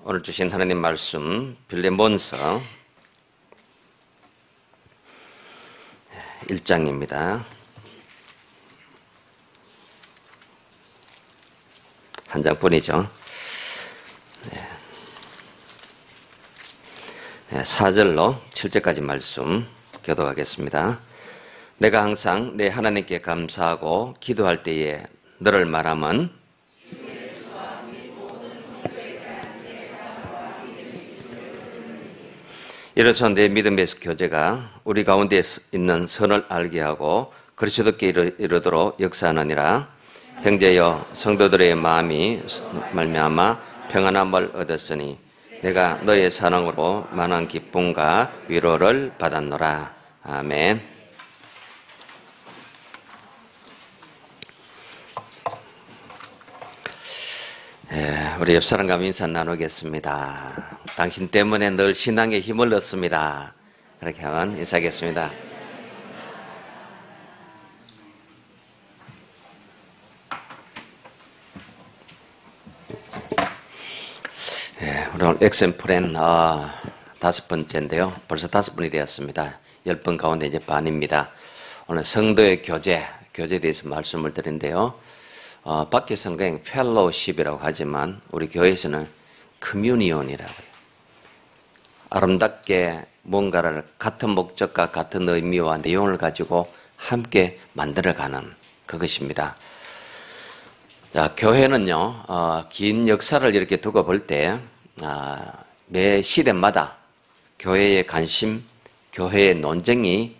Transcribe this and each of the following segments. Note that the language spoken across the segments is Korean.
오늘 주신 하나님 말씀 빌레몬서 1장입니다. 한 장뿐이죠. 4절로 7절까지 말씀 교독하겠습니다. 내가 항상 내 하나님께 감사하고 기도할 때에 너를 말하면 이로써 내 믿음의 교제가 우리 가운데 있는 선을 알게 하고 그리스도께 이르도록 역사하느니라. 형제여, 성도들의 마음이 말미암아 평안함을 얻었으니 내가 너의 사랑으로 많은 기쁨과 위로를 받았노라. 아멘. 우리 옆 사람과 인사 나누겠습니다. 당신 때문에 늘 신앙에 힘을 얻습니다. 그렇게 하면 인사하겠습니다. 우리 오늘 엑센프렌 5번째인데요. 벌써 5번이 되었습니다. 10번 가운데 이제 반입니다. 오늘 성도의 교제에 대해서 말씀을 드린데요. 밖에서는 그냥 펠로우십이라고 하지만 우리 교회에서는 커뮤니온이라고 해요. 아름답게 뭔가를 같은 목적과 같은 의미와 내용을 가지고 함께 만들어가는 그것입니다. 자, 교회는요, 긴 역사를 이렇게 두고 볼 때, 매 시대마다 교회의 관심, 교회의 논쟁이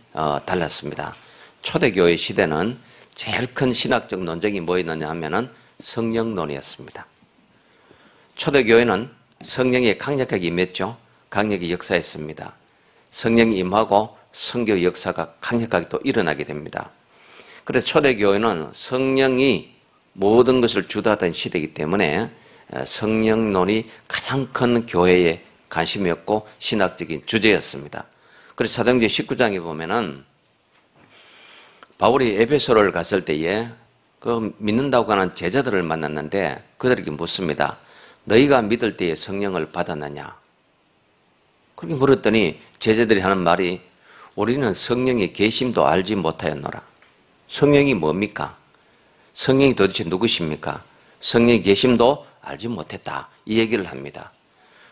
달랐습니다. 초대교회 시대는 제일 큰 신학적 논쟁이 뭐였느냐 하면은 성령론이었습니다. 초대교회는 성령이 강력하게 임했죠. 강력히 역사했습니다. 성령이 임하고 선교 역사가 강력하게 또 일어나게 됩니다. 그래서 초대교회는 성령이 모든 것을 주도하던 시대이기 때문에 성령론이 가장 큰 교회의 관심이었고 신학적인 주제였습니다. 그래서 사도행전 19장에 보면은 바울이 에베소를 갔을 때에 그 믿는다고 하는 제자들을 만났는데 그들에게 묻습니다. 너희가 믿을 때에 성령을 받았느냐? 그렇게 물었더니 제자들이 하는 말이 우리는 성령의 계심도 알지 못하였노라. 성령이 뭡니까? 성령이 도대체 누구십니까? 성령의 계심도 알지 못했다. 이 얘기를 합니다.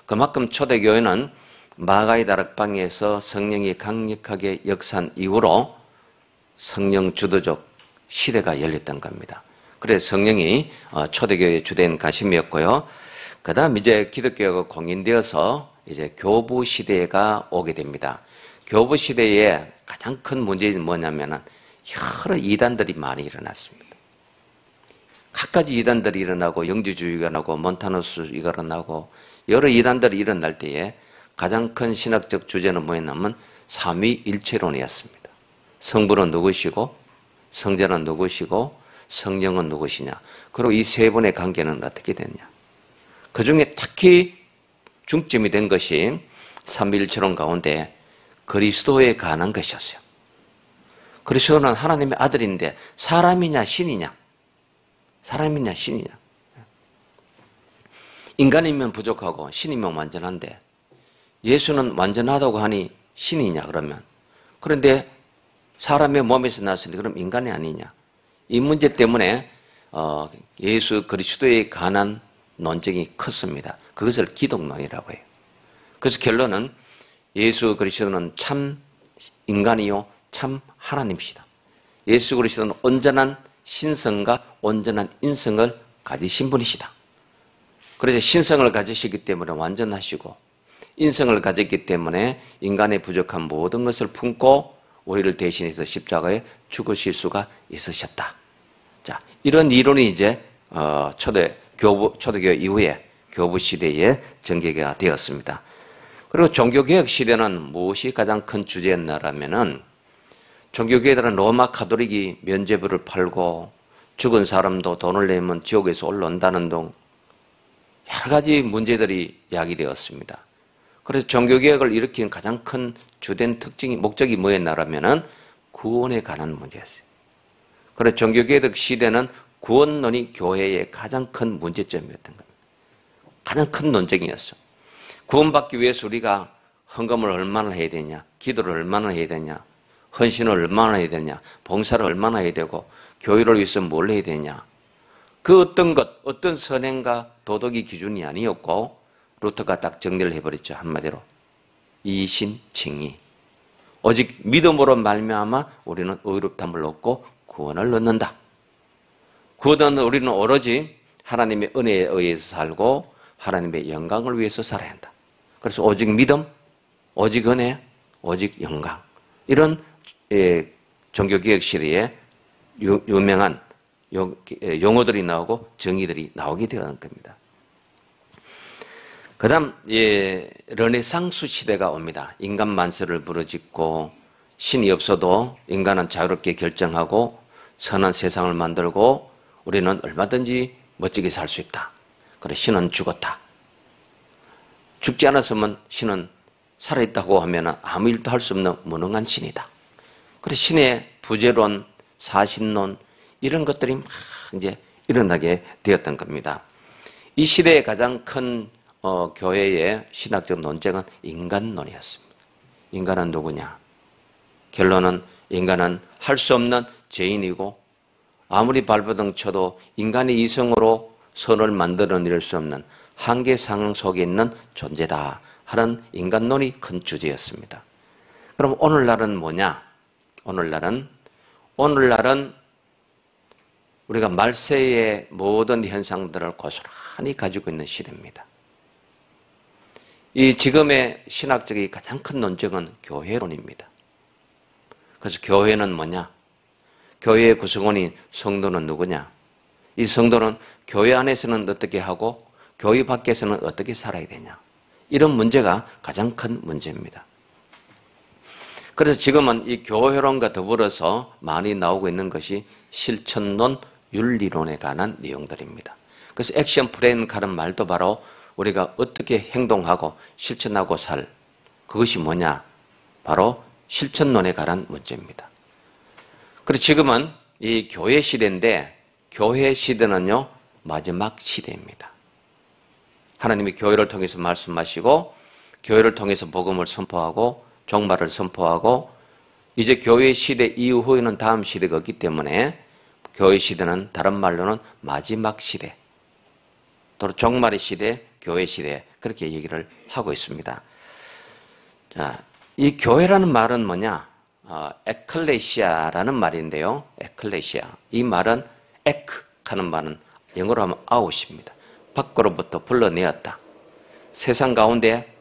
그만큼 초대교회는 마가의 다락방에서 성령이 강력하게 역사한 이후로 성령 주도적 시대가 열렸던 겁니다. 그래서 성령이 초대교회의 주된 관심이었고요. 그 다음 이제 기독교가 공인되어서 이제 교부 시대가 오게 됩니다. 교부 시대에 가장 큰 문제는 뭐냐면은 여러 이단들이 많이 일어났습니다. 갖가지 이단들이 일어나고 영지주의가 나고 몬타누스가 일어나고 여러 이단들이 일어날 때에 가장 큰 신학적 주제는 뭐였냐면 삼위일체론이었습니다. 성부는 누구시고 성자는 누구시고 성령은 누구시냐. 그리고 이 세 분의 관계는 어떻게 됐냐. 그중에 특히 중점이 된 것이 삼위일체론 가운데 그리스도에 관한 것이었어요. 그리스도는 하나님의 아들인데 사람이냐 신이냐. 사람이냐 신이냐. 인간이면 부족하고 신이면 완전한데 예수는 완전하다고 하니 신이냐 그러면. 그런데 사람의 몸에서 났으니 그럼 인간이 아니냐. 이 문제 때문에 예수 그리스도에 관한 논쟁이 컸습니다. 그것을 기독론이라고 해요. 그래서 결론은 예수 그리스도는 참 인간이요 참 하나님이시다. 예수 그리스도는 온전한 신성과 온전한 인성을 가지신 분이시다. 그래서 신성을 가지시기 때문에 완전하시고 인성을 가졌기 때문에 인간의 부족한 모든 것을 품고 우리를 대신해서 십자가에 죽으실 수가 있으셨다. 자, 이런 이론이 이제 초대교회 이후에 교부 시대에 전개가 되었습니다. 그리고 종교개혁 시대는 무엇이 가장 큰 주제였나라면은 종교개혁들은 로마 가톨릭이 면죄부를 팔고 죽은 사람도 돈을 내면 지옥에서 올라온다는 등 여러 가지 문제들이 야기되었습니다. 그래서 종교개혁을 일으킨 가장 큰 주된 특징이 목적이 뭐였나라면은 구원에 관한 문제였어요. 그래서 종교개혁 시대는 구원론이 교회의 가장 큰 문제점이었던 겁니다. 가장 큰 논쟁이었어. 구원받기 위해서 우리가 헌금을 얼마나 해야 되냐, 기도를 얼마나 해야 되냐, 헌신을 얼마나 해야 되냐, 봉사를 얼마나 해야 되고, 교회를 위해서 뭘 해야 되냐. 그 어떤 것, 어떤 선행과 도덕이 기준이 아니었고, 루터가 딱 정리를 해버렸죠. 한마디로. 이신칭의. 오직 믿음으로 말미암아 우리는 의롭다함을 얻고 구원을 얻는다. 구원은 우리는 오로지 하나님의 은혜에 의해서 살고 하나님의 영광을 위해서 살아야 한다. 그래서 오직 믿음, 오직 은혜, 오직 영광. 이런 종교개혁 시대에 유명한 용어들이 나오고 정의들이 나오게 되는 겁니다. 그 다음 르네상스 시대가 옵니다. 인간 만세를 부르짖고 신이 없어도 인간은 자유롭게 결정하고 선한 세상을 만들고 우리는 얼마든지 멋지게 살 수 있다. 그래 신은 죽었다. 죽지 않았으면 신은 살아있다고 하면 아무 일도 할 수 없는 무능한 신이다. 그래 신의 부재론, 사신론 이런 것들이 막 이제 일어나게 되었던 겁니다. 이 시대의 가장 큰 교회의 신학적 논쟁은 인간론이었습니다. 인간은 누구냐? 결론은 인간은 할 수 없는 죄인이고 아무리 발버둥 쳐도 인간의 이성으로 선을 만들어낼 수 없는 한계 상황 속에 있는 존재다 하는 인간론이 큰 주제였습니다. 그럼 오늘날은 뭐냐? 오늘날은 우리가 말세의 모든 현상들을 고스란히 가지고 있는 시대입니다. 이 지금의 신학적인 가장 큰 논쟁은 교회론입니다. 그래서 교회는 뭐냐? 교회의 구성원인 성도는 누구냐? 이 성도는 교회 안에서는 어떻게 하고 교회 밖에서는 어떻게 살아야 되냐? 이런 문제가 가장 큰 문제입니다. 그래서 지금은 이 교회론과 더불어서 많이 나오고 있는 것이 실천론, 윤리론에 관한 내용들입니다. 그래서 액션 플랜 가는 말도 바로 우리가 어떻게 행동하고 실천하고 살 그것이 뭐냐? 바로 실천론에 관한 문제입니다. 그래서 지금은 이 교회 시대인데 교회 시대는요 마지막 시대입니다. 하나님이 교회를 통해서 말씀하시고 교회를 통해서 복음을 선포하고 종말을 선포하고 이제 교회 시대 이후에는 다음 시대가 없기 때문에 교회 시대는 다른 말로는 마지막 시대 또 종말의 시대, 교회 시대 그렇게 얘기를 하고 있습니다. 자, 이 교회라는 말은 뭐냐? 에클레시아라는 말인데요. 에클레시아. 이 말은 에크 하는 말은 영어로 하면 아웃입니다. 밖으로부터 불러내었다. 세상 가운데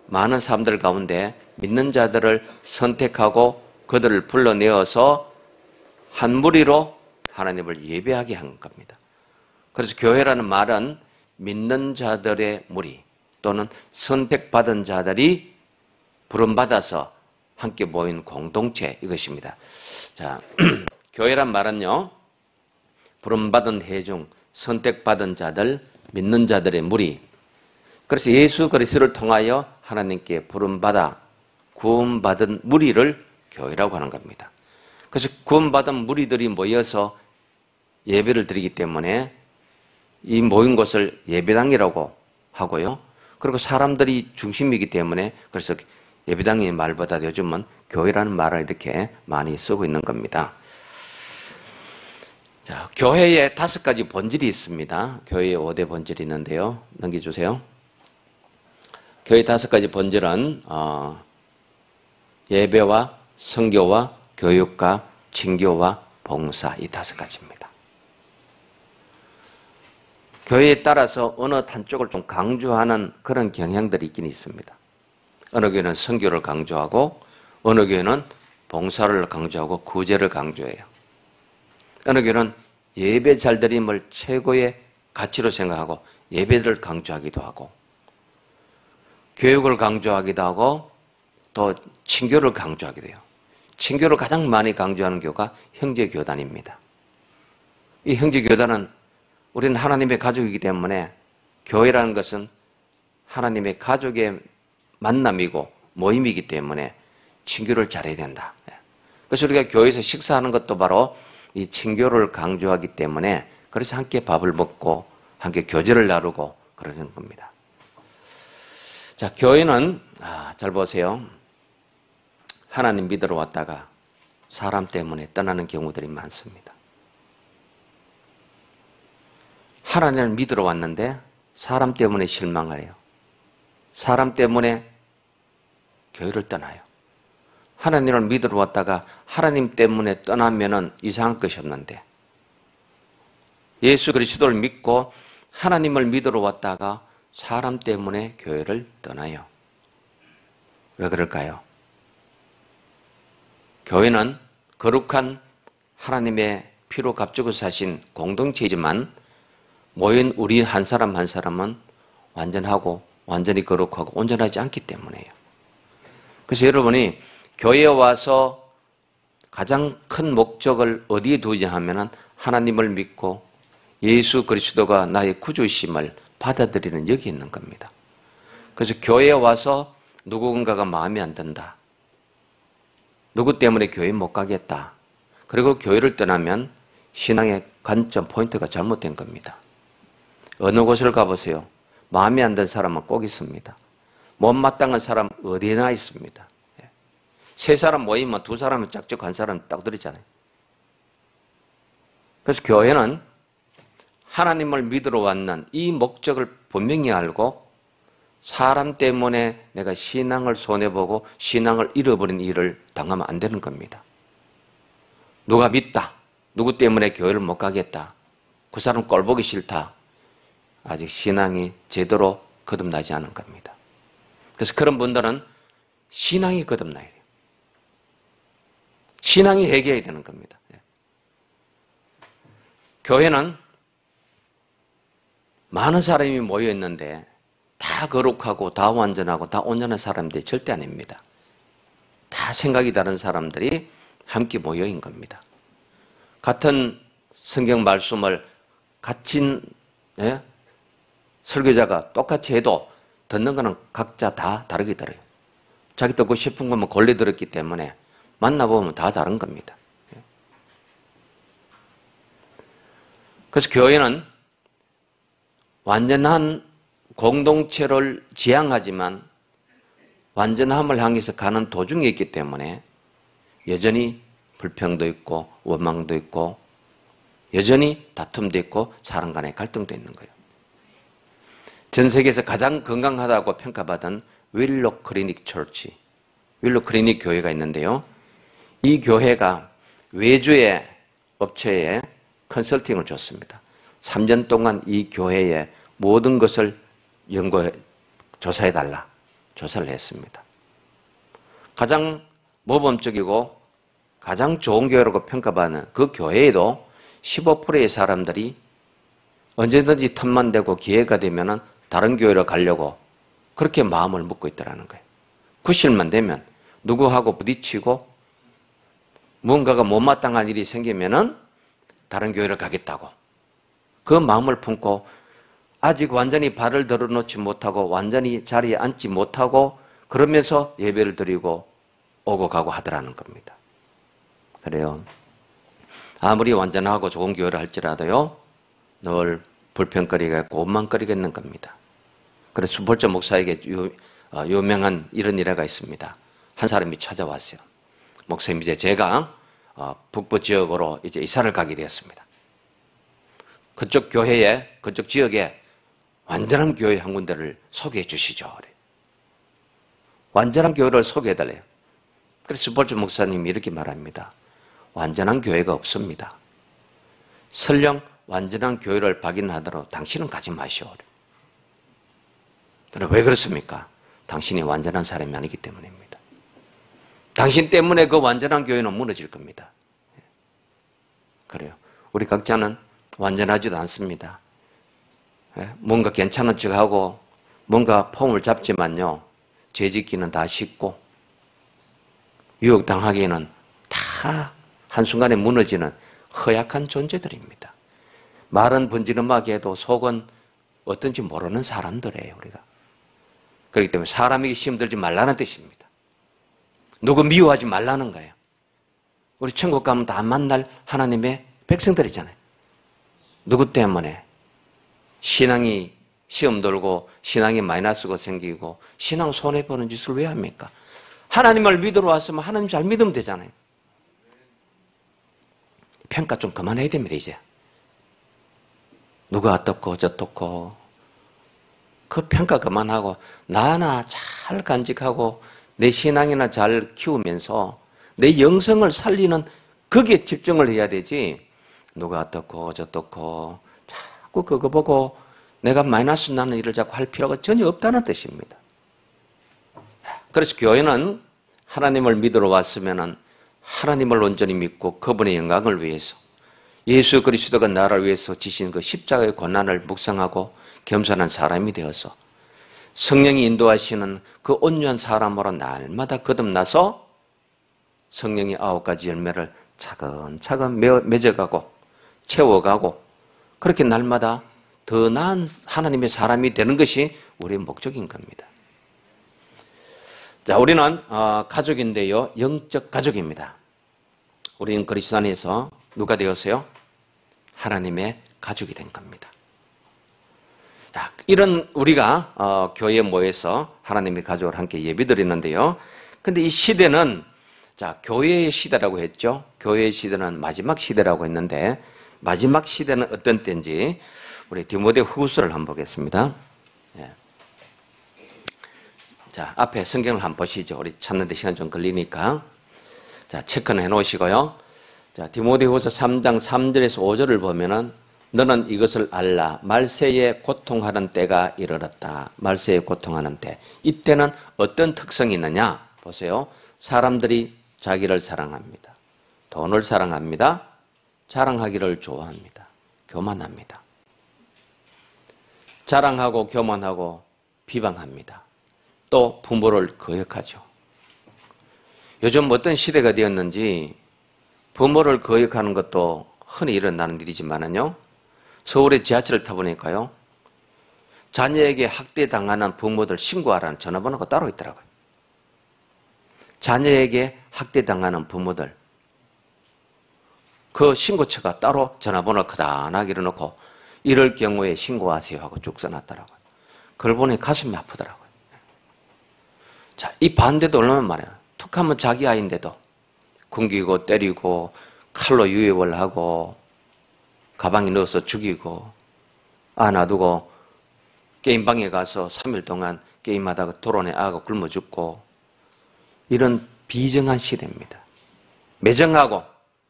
많은 사람들 가운데 믿는 자들을 선택하고 그들을 불러내어서 한 무리로 하나님을 예배하게 한 겁니다. 그래서 교회라는 말은 믿는 자들의 무리 또는 선택받은 자들이 부름받아서 함께 모인 공동체 이것입니다. 자, 교회란 말은요. 부름받은 회중, 선택받은 자들, 믿는 자들의 무리. 그래서 예수 그리스도를 통하여 하나님께 부름받아 구원받은 무리를 교회라고 하는 겁니다. 그래서 구원받은 무리들이 모여서 예배를 드리기 때문에 이 모인 곳을 예배당이라고 하고요. 그리고 사람들이 중심이기 때문에 그래서 예배당의 말보다 요즘은 교회라는 말을 이렇게 많이 쓰고 있는 겁니다. 자, 교회에 5가지 본질이 있습니다. 교회에 5대 본질이 있는데요. 넘겨주세요. 교회 5가지 본질은 예배와 선교와 교육과 징교와 봉사 이 5가지입니다. 교회에 따라서 어느 한쪽을 좀 강조하는 그런 경향들이 있긴 있습니다. 어느 교회는 선교를 강조하고 어느 교회는 봉사를 강조하고 구제를 강조해요. 어느 교회는 예배 잘 드림을 최고의 가치로 생각하고 예배를 강조하기도 하고 교육을 강조하기도 하고 또 친교를 강조하기도 해요. 친교를 가장 많이 강조하는 교가 형제교단입니다. 이 형제교단은 우리는 하나님의 가족이기 때문에 교회라는 것은 하나님의 가족의 만남이고 모임이기 때문에 친교를 잘해야 된다. 그래서 우리가 교회에서 식사하는 것도 바로 이 친교를 강조하기 때문에 그래서 함께 밥을 먹고 함께 교제를 나누고 그러는 겁니다. 자, 교회는 잘 보세요. 하나님 믿으러 왔다가 사람 때문에 떠나는 경우들이 많습니다. 하나님을 믿으러 왔는데 사람 때문에 실망을 해요. 사람 때문에 교회를 떠나요. 하나님을 믿으러 왔다가 하나님 때문에 떠나면은 이상한 것이 없는데, 예수 그리스도를 믿고 하나님을 믿으러 왔다가 사람 때문에 교회를 떠나요. 왜 그럴까요? 교회는 거룩한 하나님의 피로 값주고 사신 공동체이지만 모인 우리 한 사람 한 사람은 완전하고 완전히 거룩하고 온전하지 않기 때문에요. 그래서 여러분이 교회에 와서 가장 큰 목적을 어디에 두냐 하면은 하나님을 믿고 예수 그리스도가 나의 구주심을 받아들이는 여기 있는 겁니다. 그래서 교회에 와서 누군가가 마음에 안 든다. 누구 때문에 교회 못 가겠다. 그리고 교회를 떠나면 신앙의 관점, 포인트가 잘못된 겁니다. 어느 곳을 가보세요. 마음에 안 드는 사람은 꼭 있습니다. 못마땅한 사람 어디나 있습니다. 세 사람 모이면 두 사람은 짝짝 한 사람은 딱 들이잖아요. 그래서 교회는 하나님을 믿으러 왔는 이 목적을 분명히 알고 사람 때문에 내가 신앙을 손해보고 신앙을 잃어버린 일을 당하면 안 되는 겁니다. 누가 믿다. 누구 때문에 교회를 못 가겠다. 그 사람 꼴 보기 싫다. 아직 신앙이 제대로 거듭나지 않은 겁니다. 그래서 그런 분들은 신앙이 거듭나야 돼요. 신앙이 회개해야 되는 겁니다. 교회는 많은 사람이 모여 있는데 다 거룩하고 다 완전하고 다 온전한 사람들이 절대 아닙니다. 다 생각이 다른 사람들이 함께 모여 있는 겁니다. 같은 성경 말씀을 같은 설교자가 똑같이 해도 듣는 거는 각자 다 다르게 들어요. 자기 듣고 싶은 것만 골래 들었기 때문에 만나보면 다 다른 겁니다. 그래서 교회는 완전한 공동체를 지향하지만 완전함을 향해서 가는 도중에 있기 때문에 여전히 불평도 있고 원망도 있고 여전히 다툼도 있고 사람 간의 갈등도 있는 거예요. 전 세계에서 가장 건강하다고 평가받은 윌로 클리닉 처치, 윌로 클리닉 교회가 있는데요. 이 교회가 외주의 업체에 컨설팅을 줬습니다. 3년 동안 이 교회의 모든 것을 조사해달라. 조사를 했습니다. 가장 모범적이고 가장 좋은 교회라고 평가받는 그 교회에도 15%의 사람들이 언제든지 틈만 되고 기회가 되면은 다른 교회로 가려고 그렇게 마음을 먹고 있더라는 거예요. 그 시일만 되면 누구하고 부딪히고 무언가가 못마땅한 일이 생기면은 다른 교회를 가겠다고 그 마음을 품고 아직 완전히 발을 들어놓지 못하고 완전히 자리에 앉지 못하고 그러면서 예배를 드리고 오고 가고 하더라는 겁니다. 그래요. 아무리 완전하고 좋은 교회를 할지라도요 늘 불평거리가 있고 원망거리겠는 겁니다. 그래서 수볼자 목사에게 유명한 이런 일화가 있습니다. 한 사람이 찾아왔어요. 목사님, 이제 제가 북부 지역으로 이제 이사를 가게 되었습니다. 그쪽 교회에, 그쪽 지역에 완전한 교회 한 군데를 소개해 주시죠. 완전한 교회를 소개해 달래요. 그래서 수볼자 목사님이 이렇게 말합니다. 완전한 교회가 없습니다. 설령 완전한 교회를 발견하더라도 당신은 가지 마시오. 왜 그렇습니까? 당신이 완전한 사람이 아니기 때문입니다. 당신 때문에 그 완전한 교회는 무너질 겁니다. 그래요. 우리 각자는 완전하지도 않습니다. 뭔가 괜찮은 척하고 뭔가 폼을 잡지만요. 죄짓기는 다 쉽고 유혹당하기에는 다 한순간에 무너지는 허약한 존재들입니다. 말은 번지름하게 해도 속은 어떤지 모르는 사람들이에요, 우리가. 그렇기 때문에 사람에게 시험 들지 말라는 뜻입니다. 누구 미워하지 말라는 거예요. 우리 천국 가면 다 만날 하나님의 백성들이잖아요. 누구 때문에? 신앙이 시험 들고 신앙이 마이너스가 생기고 신앙 손해보는 짓을 왜 합니까? 하나님을 믿으러 왔으면 하나님 잘 믿으면 되잖아요. 평가 좀 그만해야 됩니다, 이제. 누가 어떻고 저떻고 그 평가 그만하고 나나 잘 간직하고 내 신앙이나 잘 키우면서 내 영성을 살리는 거기에 집중을 해야 되지. 누가 어떻고 저떻고 자꾸 그거 보고 내가 마이너스 나는 일을 자꾸 할 필요가 전혀 없다는 뜻입니다. 그래서 교회는 하나님을 믿으러 왔으면은 하나님을 온전히 믿고 그분의 영광을 위해서 예수 그리스도가 나를 위해서 지신 그 십자가의 고난을 묵상하고 겸손한 사람이 되어서 성령이 인도하시는 그 온유한 사람으로 날마다 거듭나서 성령의 9가지 열매를 차근차근 맺어가고 채워가고 그렇게 날마다 더 나은 하나님의 사람이 되는 것이 우리의 목적인 겁니다. 자, 우리는 가족인데요. 영적 가족입니다. 우리는 그리스도 안에서 누가 되었어요? 하나님의 가족이 된 겁니다. 자, 이런 우리가 교회에 모여서 하나님의 가족을 함께 예배드리는데요. 근데 이 시대는 자, 교회의 시대라고 했죠. 교회의 시대는 마지막 시대라고 했는데 마지막 시대는 어떤 때인지 우리 디모데 후서를 한번 보겠습니다. 예. 자, 앞에 성경을 한번 보시죠. 우리 찾는데 시간 좀 걸리니까. 자, 체크는 해 놓으시고요. 자, 디모데후서 3장 3절에서 5절을 보면은 너는 이것을 알라. 말세에 고통하는 때가 이르렀다. 말세에 고통하는 때. 이때는 어떤 특성이 있느냐? 보세요. 사람들이 자기를 사랑합니다. 돈을 사랑합니다. 자랑하기를 좋아합니다. 교만합니다. 자랑하고 교만하고 비방합니다. 또 부모를 거역하죠. 요즘 어떤 시대가 되었는지 부모를 거역하는 것도 흔히 일어나는 일이지만은요. 서울의 지하철을 타보니까요. 자녀에게 학대당하는 부모들 신고하라는 전화번호가 따로 있더라고요. 자녀에게 학대당하는 부모들 그 신고처가 따로 전화번호를 거단하게 일어놓고 이럴 경우에 신고하세요 하고 쭉 써놨더라고요. 그걸 보니 가슴이 아프더라고요. 자, 이 반대도 얼마나 많아요. 툭하면 자기 아이인데도 굶기고 때리고 칼로 유협을 하고 가방에 넣어서 죽이고 놔두고 게임방에 가서 3일 동안 게임하다가 도로내 아가 굶어 죽고 이런 비정한 시대입니다. 매정하고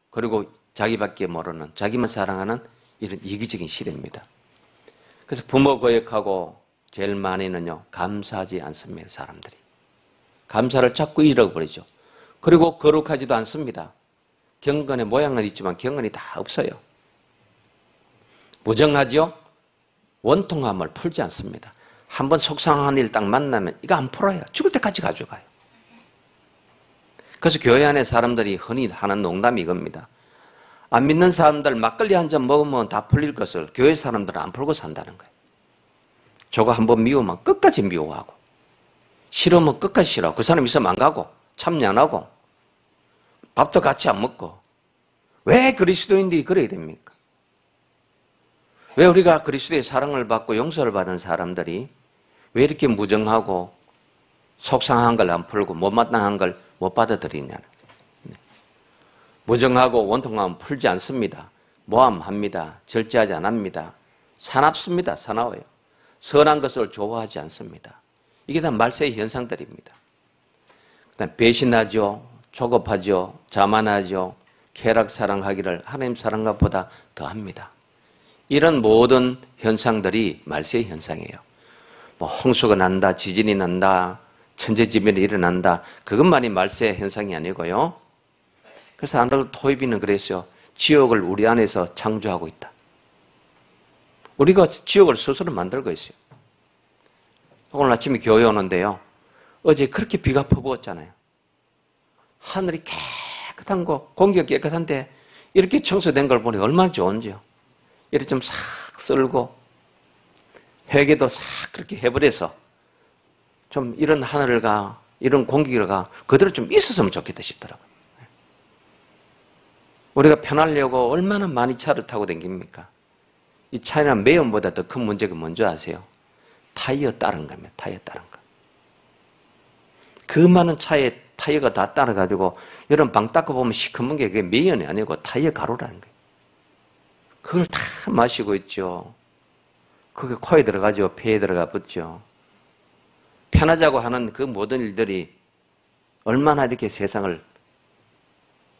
그리고 자기밖에 모르는 자기만 사랑하는 이런 이기적인 시대입니다. 그래서 부모 거역하고 제일 많이는요 감사하지 않습니다. 사람들이 감사를 자꾸 잃어버리죠. 그리고 거룩하지도 않습니다. 경건의 모양은 있지만 경건이 다 없어요. 무정하죠. 원통함을 풀지 않습니다. 한번 속상한 일 딱 만나면 이거 안 풀어요. 죽을 때까지 가져가요. 그래서 교회 안에 사람들이 흔히 하는 농담이 이겁니다. 안 믿는 사람들 막걸리 한 잔 먹으면 다 풀릴 것을 교회 사람들은 안 풀고 산다는 거예요. 저거 한번 미우면 끝까지 미워하고 싫으면 끝까지 싫어하고 그 사람 있으면 안 가고 참여 안 하고 밥도 같이 안 먹고 왜 그리스도인들이 그래야 됩니까? 왜 우리가 그리스도의 사랑을 받고 용서를 받은 사람들이 왜 이렇게 무정하고 속상한 걸 안 풀고 못마땅한 걸 못 받아들이냐는 무정하고 원통함은 풀지 않습니다. 모함합니다. 절제하지 않습니다. 사납습니다. 사나워요. 선한 것을 좋아하지 않습니다. 이게 다 말세의 현상들입니다. 그다음 배신하죠. 조급하죠. 자만하죠. 쾌락 사랑하기를 하나님 사랑과 보다 더합니다. 이런 모든 현상들이 말세의 현상이에요. 뭐 홍수가 난다, 지진이 난다, 천재지변이 일어난다. 그것만이 말세의 현상이 아니고요. 그래서 아날도 토이비는 그랬어요. 지옥을 우리 안에서 창조하고 있다. 우리가 지옥을 스스로 만들고 있어요. 오늘 아침에 교회 오는데요. 어제 그렇게 비가 퍼부었잖아요. 하늘이 깨끗한 거, 공기가 깨끗한데 이렇게 청소된 걸 보니 얼마나 좋은지요. 이렇게 좀 싹 쓸고 회개도 싹 그렇게 해버려서 좀 이런 하늘과 이런 공기가 그대로 좀 있었으면 좋겠다 싶더라고요. 우리가 편하려고 얼마나 많이 차를 타고 다닙니까? 이 차이나 매연보다 더 큰 문제가 뭔지 아세요? 타이어 따른 겁니다. 타이어 따른 거. 그 많은 차에 타이어가 다 따라가지고 여러분 방 닦아 보면 시커먼 게 그게 매연이 아니고 타이어 가루라는 거예요. 그걸 다 마시고 있죠. 그게 코에 들어가죠. 폐에 들어가 붙죠. 편하자고 하는 그 모든 일들이 얼마나 이렇게 세상을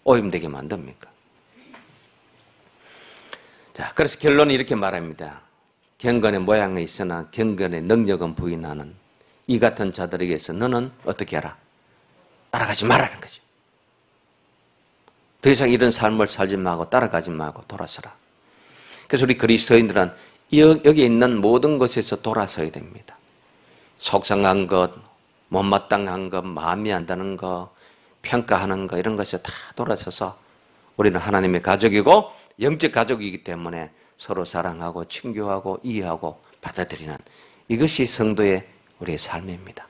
오염되게 만듭니까? 자, 그래서 결론이 이렇게 말합니다. 경건의 모양이 있으나 경건의 능력은 부인하는 이 같은 자들에게서 너는 어떻게 하라? 따라가지 말라는 거죠. 더 이상 이런 삶을 살지 말고 따라가지 말고 돌아서라. 그래서 우리 그리스도인들은 여기 있는 모든 것에서 돌아서야 됩니다. 속상한 것, 못마땅한 것, 마음이 안 드는 것, 평가하는 것 이런 것에 다 돌아서서 우리는 하나님의 가족이고 영적 가족이기 때문에 서로 사랑하고 친교하고 이해하고 받아들이는 이것이 성도의 우리의 삶입니다.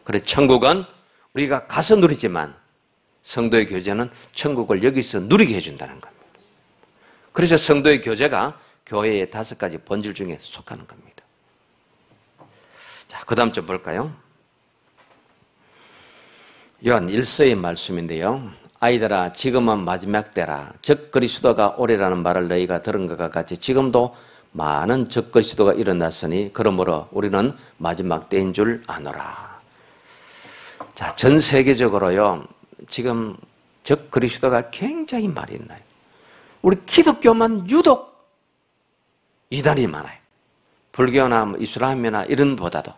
그래서 천국은 우리가 가서 누리지만 성도의 교제는 천국을 여기서 누리게 해준다는 겁니다. 그래서 성도의 교제가 교회의 5가지 본질 중에 속하는 겁니다. 자, 그 다음 좀 볼까요? 요한 1서의 말씀인데요. 아이들아 지금은 마지막 때라 적 그리스도가 오리라는 말을 너희가 들은 것과 같이 지금도 많은 적 그리스도가 일어났으니 그러므로 우리는 마지막 때인 줄 아노라. 자, 전 세계적으로요 지금 적 그리스도가 굉장히 많이 있나요? 우리 기독교만 유독 이단이 많아요. 불교나 이슬람이나 이런 보다도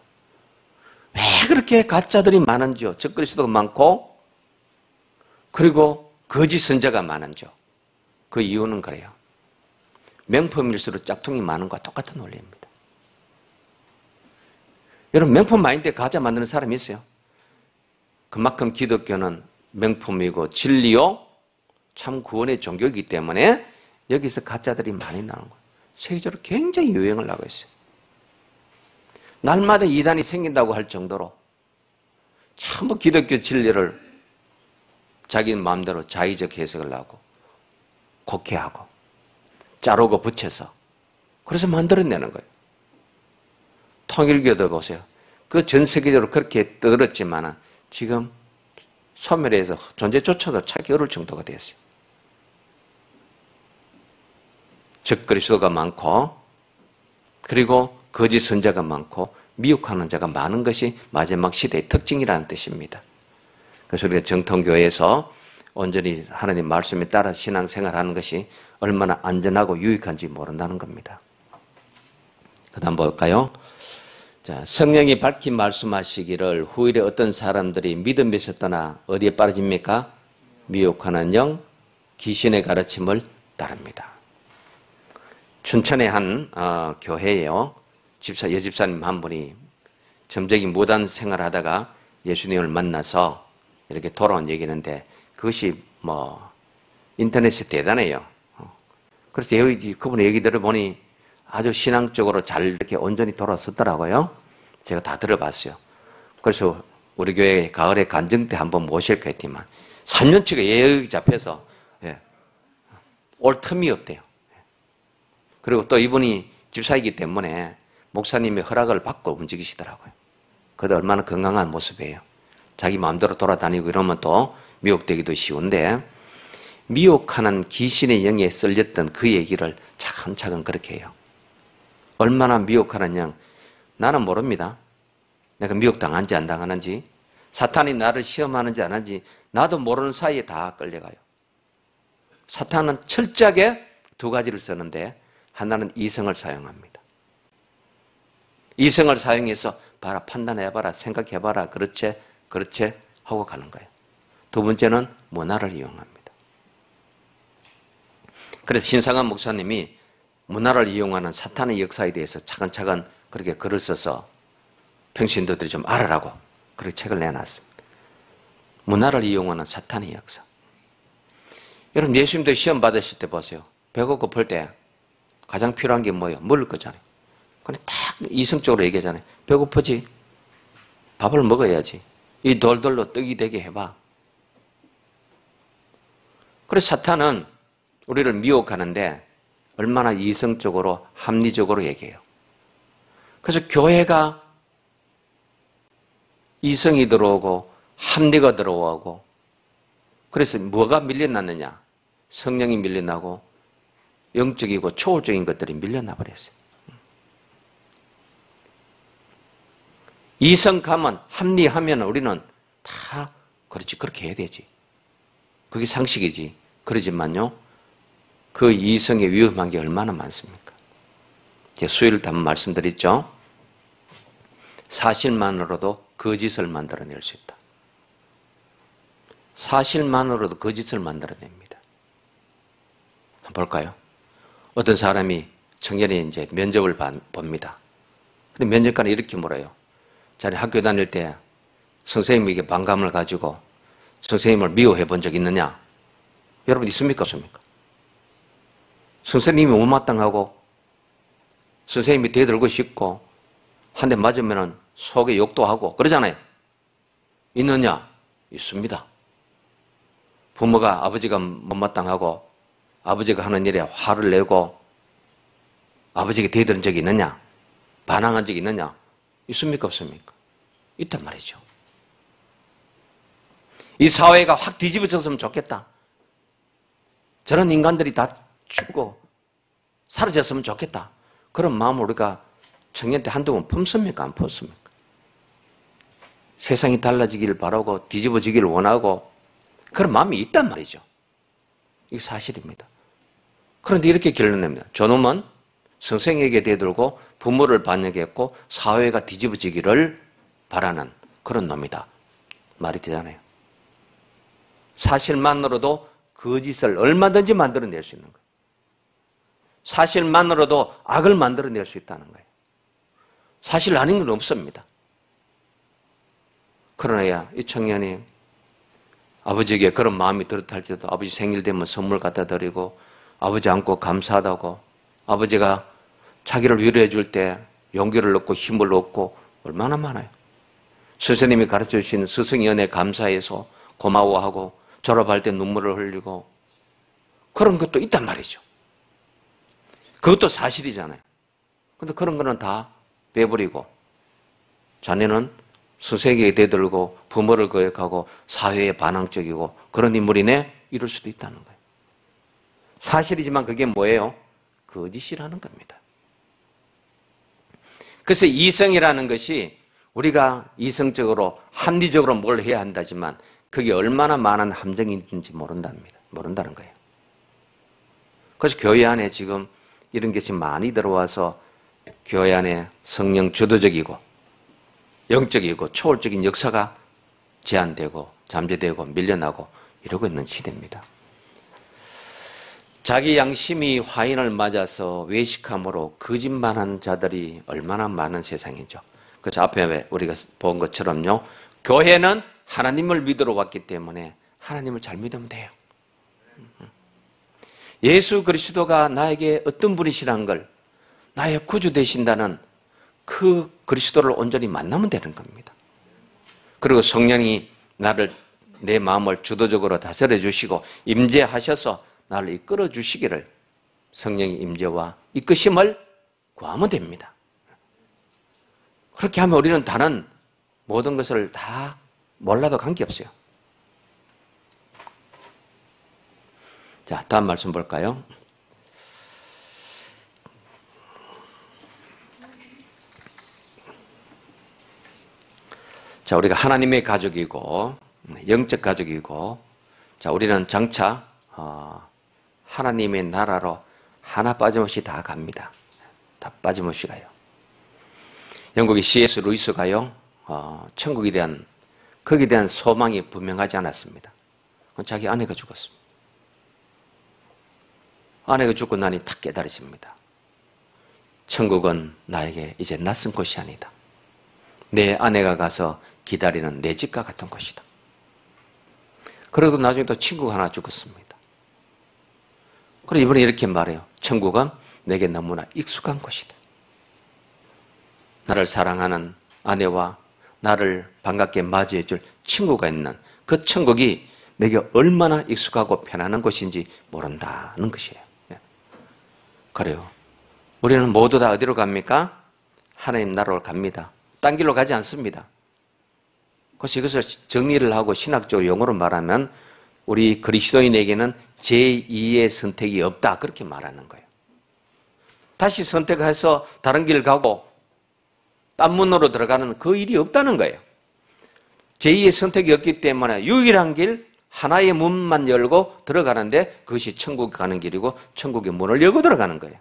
왜 그렇게 가짜들이 많은지요? 적 그리스도가 많고 그리고 거짓 선자가 많은지요? 그 이유는 그래요. 명품일수록 짝퉁이 많은 것과 똑같은 원리입니다. 여러분 명품 마인드에 가짜 만드는 사람이 있어요. 그만큼 기독교는 명품이고 진리요 참 구원의 종교이기 때문에 여기서 가짜들이 많이 나오는 거예요. 세계적으로 굉장히 유행을 하고 있어요. 날마다 이단이 생긴다고 할 정도로 전부 기독교 진리를 자기 마음대로 자의적 해석을 하고 곡해하고 자르고 붙여서 그래서 만들어내는 거예요. 통일교도 보세요. 그 전 세계적으로 그렇게 떠들었지만 지금 소멸해서 존재조차도 찾기 어려울 정도가 되었어요. 적 그리스도가 많고 그리고 거짓 선자가 많고 미혹하는 자가 많은 것이 마지막 시대의 특징이라는 뜻입니다. 그래서 우리가 정통교회에서 온전히 하나님 말씀에 따라 신앙생활하는 것이 얼마나 안전하고 유익한지 모른다는 겁니다. 그 다음 볼까요? 자, 성령이 밝히 말씀하시기를 후일에 어떤 사람들이 믿음에서 떠나 어디에 빠져집니까? 미혹하는 영, 귀신의 가르침을 따릅니다. 춘천의 한 교회에요. 여집사님 한 분이 점적인 무단 생활하다가 예수님을 만나서 이렇게 돌아온 얘기인데 그것이 인터넷이 대단해요. 그래서 그분의 얘기 들어보니 아주 신앙적으로 잘 이렇게 온전히 돌아섰더라고요. 제가 다 들어봤어요. 그래서 우리 교회 가을에 간증 때 한번 모실까 했지만 3년치가 예약이 잡혀서 올 틈이 없대요. 그리고 또 이분이 집사이기 때문에 목사님의 허락을 받고 움직이시더라고요. 그래도 얼마나 건강한 모습이에요. 자기 마음대로 돌아다니고 이러면 또 미혹되기도 쉬운데 미혹하는 귀신의 영에 썰렸던 그 얘기를 차근차근 그렇게 해요. 얼마나 미혹하는 영, 나는 모릅니다. 내가 미혹당한지 안 당하는지, 사탄이 나를 시험하는지 안 하는지 나도 모르는 사이에 다 끌려가요. 사탄은 철저하게 2가지를 쓰는데 하나는 이성을 사용합니다. 이성을 사용해서 봐라, 판단해봐라, 생각해봐라, 그렇지 하고 가는 거예요. 2번째는 문화를 이용합니다. 그래서 신상한 목사님이 문화를 이용하는 사탄의 역사에 대해서 차근차근 그렇게 글을 써서 평신도들이 좀 알아라고 그렇게 책을 내놨습니다. 문화를 이용하는 사탄의 역사. 여러분 예수님도 시험 받으실 때 보세요. 배고 고플 때 가장 필요한 게 뭐예요? 먹을 거잖아요. 근데 딱 이성적으로 얘기하잖아요. 배고프지? 밥을 먹어야지. 이 돌돌로 떡이 되게 해봐. 그래서 사탄은 우리를 미혹하는데 얼마나 이성적으로 합리적으로 얘기해요. 그래서 교회가 이성이 들어오고 합리가 들어오고 그래서 뭐가 밀려났느냐? 성령이 밀려나고 영적이고 초월적인 것들이 밀려나 버렸어요. 이성감은 합리하면 우리는 다 그렇지 그렇게 해야 되지. 그게 상식이지. 그러지만요. 그 이성의 위험한 게 얼마나 많습니까? 제가 수요일 때 한번 말씀드렸죠. 사실만으로도 거짓을 만들어낼 수 있다. 사실만으로도 거짓을 만들어냅니다. 한번 볼까요? 어떤 사람이 청년이 이제 면접을 봅니다. 근데 면접관이 이렇게 물어요. 자네 학교 다닐 때 선생님에게 반감을 가지고 선생님을 미워해 본 적 있느냐? 여러분 있습니까? 없습니까? 선생님이 못마땅하고 선생님이 대들고 싶고 한 대 맞으면 속에 욕도 하고 그러잖아요. 있느냐? 있습니다. 부모가 아버지가 못마땅하고 아버지가 하는 일에 화를 내고 아버지에게 대들은 적이 있느냐? 반항한 적이 있느냐? 있습니까? 없습니까? 있단 말이죠. 이 사회가 확 뒤집어졌으면 좋겠다. 저런 인간들이 다 죽고 사라졌으면 좋겠다. 그런 마음을 우리가 청년 때 한두 번 품습니까? 안 품습니까? 세상이 달라지기를 바라고 뒤집어지기를 원하고 그런 마음이 있단 말이죠. 이게 사실입니다. 그런데 이렇게 결론냅니다. 저놈은 선생에게 대들고 부모를 반역했고 사회가 뒤집어지기를 바라는 그런 놈이다. 말이 되잖아요. 사실만으로도 거짓을 얼마든지 만들어낼 수 있는 거예요. 사실만으로도 악을 만들어낼 수 있다는 거예요. 사실 아닌 건 없습니다. 그러나 이 청년이 아버지에게 그런 마음이 들었다 할지라도 아버지 생일 되면 선물 갖다 드리고 아버지 안고 감사하다고 아버지가 자기를 위로해 줄 때 용기를 얻고 힘을 얻고 얼마나 많아요. 선생님이 가르쳐 주신 스승의 은혜 감사해서 고마워하고 졸업할 때 눈물을 흘리고 그런 것도 있단 말이죠. 그것도 사실이잖아요. 그런데 그런 거는 다 빼버리고 자네는 선생에게 대들고 부모를 거역하고 사회에 반항적이고 그런 인물이네 이럴 수도 있다는 거예요. 사실이지만 그게 뭐예요? 거짓이라는 겁니다. 그래서 이성이라는 것이 우리가 이성적으로 합리적으로 뭘 해야 한다지만 그게 얼마나 많은 함정이 있는지 모른다는 거예요. 그래서 교회 안에 지금 이런 것이 많이 들어와서 교회 안에 성령 주도적이고 영적이고 초월적인 역사가 제한되고 잠재되고 밀려나고 이러고 있는 시대입니다. 자기 양심이 화인을 맞아서 외식함으로 거짓말하는 자들이 얼마나 많은 세상이죠. 그래서 앞에 우리가 본 것처럼요. 교회는 하나님을 믿으러 왔기 때문에 하나님을 잘 믿으면 돼요. 예수 그리스도가 나에게 어떤 분이시라는 걸 나의 구주 되신다는 그 그리스도를 온전히 만나면 되는 겁니다. 그리고 성령이 내 마음을 주도적으로 다스려 주시고 임재하셔서 나를 이끌어 주시기를 성령의 임재와 이끄심을 구하면 됩니다. 그렇게 하면 우리는 다른 모든 것을 다 몰라도 관계없어요. 자, 다음 말씀 볼까요? 자, 우리가 하나님의 가족이고 영적 가족이고 자, 우리는 장차 하나님의 나라로 하나 빠짐없이 다 갑니다. 다 빠짐없이 가요. 영국의 C.S. 루이스가요, 천국에 대한 거기에 대한 소망이 분명하지 않았습니다. 자기 아내가 죽었습니다. 아내가 죽고 나니 딱 깨달으십니다. 천국은 나에게 이제 낯선 곳이 아니다. 내 아내가 가서 기다리는 내 집과 같은 곳이다. 그리고 나중에 또 친구가 하나 죽었습니다. 그래서 이번에 이렇게 말해요. 천국은 내게 너무나 익숙한 곳이다. 나를 사랑하는 아내와 나를 반갑게 맞이해 줄 친구가 있는 그 천국이 내게 얼마나 익숙하고 편안한 곳인지 모른다는 것이에요. 그래요. 우리는 모두 다 어디로 갑니까? 하나님 나라로 갑니다. 딴 길로 가지 않습니다. 그래서 이것을 정리를 하고 신학적으로 용어로 말하면 우리 그리스도인에게는 제2의 선택이 없다. 그렇게 말하는 거예요. 다시 선택해서 다른 길 가고 딴 문으로 들어가는 그 일이 없다는 거예요. 제2의 선택이 없기 때문에 유일한 길, 하나의 문만 열고 들어가는데 그것이 천국에 가는 길이고 천국의 문을 열고 들어가는 거예요.